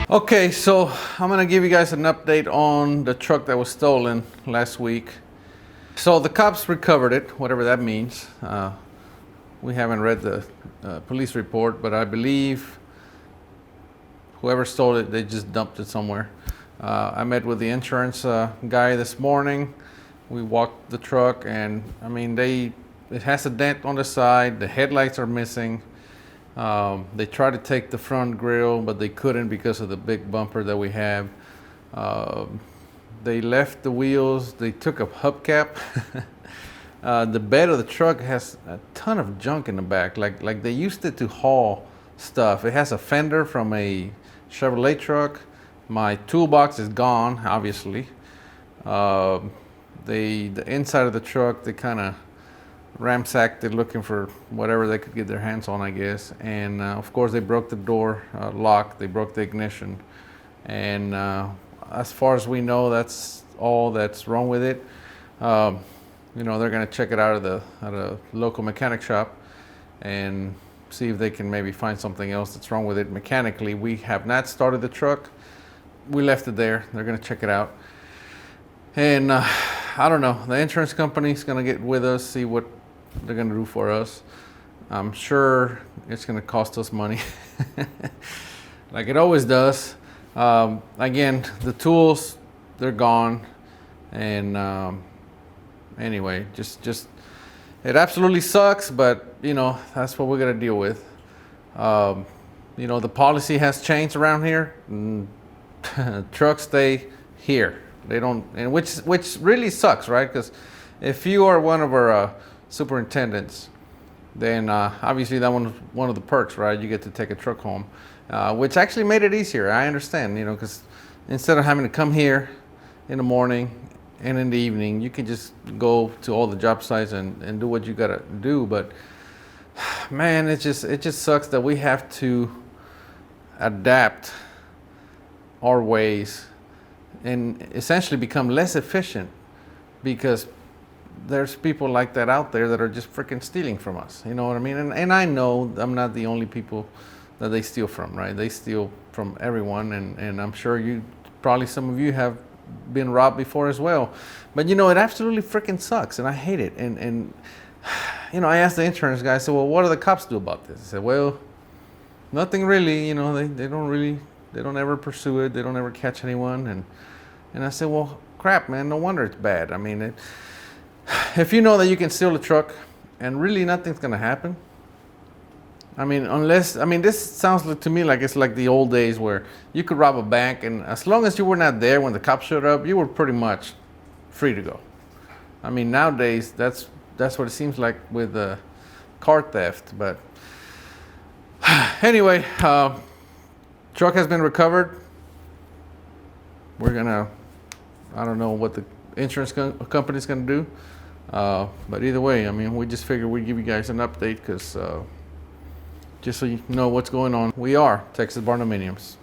Okay, so I'm gonna give you guys an update on the truck that was stolen last week. So the cops recovered it, whatever that means. We haven't read the police report, but I believe whoever stole it, they just dumped it somewhere. I met with the insurance guy this morning. We walked the truck, and I mean, it has a dent on the side. The headlights are missing. They tried to take the front grille, but they couldn't because of the big bumper that we have. They left the wheels. They took a hubcap. The bed of the truck has a ton of junk in the back. Like they used it to haul stuff. It has a fender from a Chevrolet truck. My toolbox is gone, obviously. The inside of the truck, they kind of ransacked it looking for whatever they could get their hands on, I guess. And of course, they broke the door lock. They broke the ignition. And as far as we know, that's all that's wrong with it. You know, they're going to check it out at a local mechanic shop and see if they can maybe find something else that's wrong with it mechanically. We have not started the truck. We left it there. They're going to check it out. And I don't know. The insurance company's going to get with us, see what they're going to do for us. I'm sure it's going to cost us money, like it always does. Again, the tools, they're gone. And anyway, just it absolutely sucks, but you know, that's what we're going to deal with. You know, the policy has changed around here. Trucks stay here. They don't, and which really sucks, right? Because if you are one of our superintendents, then obviously that one of the perks, right? You get to take a truck home, which actually made it easier. I understand, you know, because instead of having to come here in the morning and in the evening, you can just go to all the job sites and do what you gotta do. But man, it just sucks that we have to adapt our ways and essentially become less efficient because there's people like that out there that are just freaking stealing from us. You know what I mean? And I know I'm not the only people that they steal from, right? They steal from everyone, and I'm sure probably some of you have been robbed before as well. But you know, it absolutely freaking sucks, and I hate it. And you know, I asked the insurance guy, I said, well, what do the cops do about this? He said, well, nothing really. You know, they don't ever pursue it. They don't ever catch anyone. And I said, well, crap, man, no wonder it's bad. I mean, if you know that you can steal a truck and really nothing's going to happen. I mean, this sounds to me like it's like the old days where you could rob a bank, and as long as you were not there when the cops showed up, you were pretty much free to go. I mean, nowadays, that's what it seems like with car theft. But anyway, truck has been recovered. We're gonna, I don't know what the insurance company's gonna do, but either way, I mean, we just figured we'd give you guys an update because just so you know what's going on. We are Texas Barndominiums.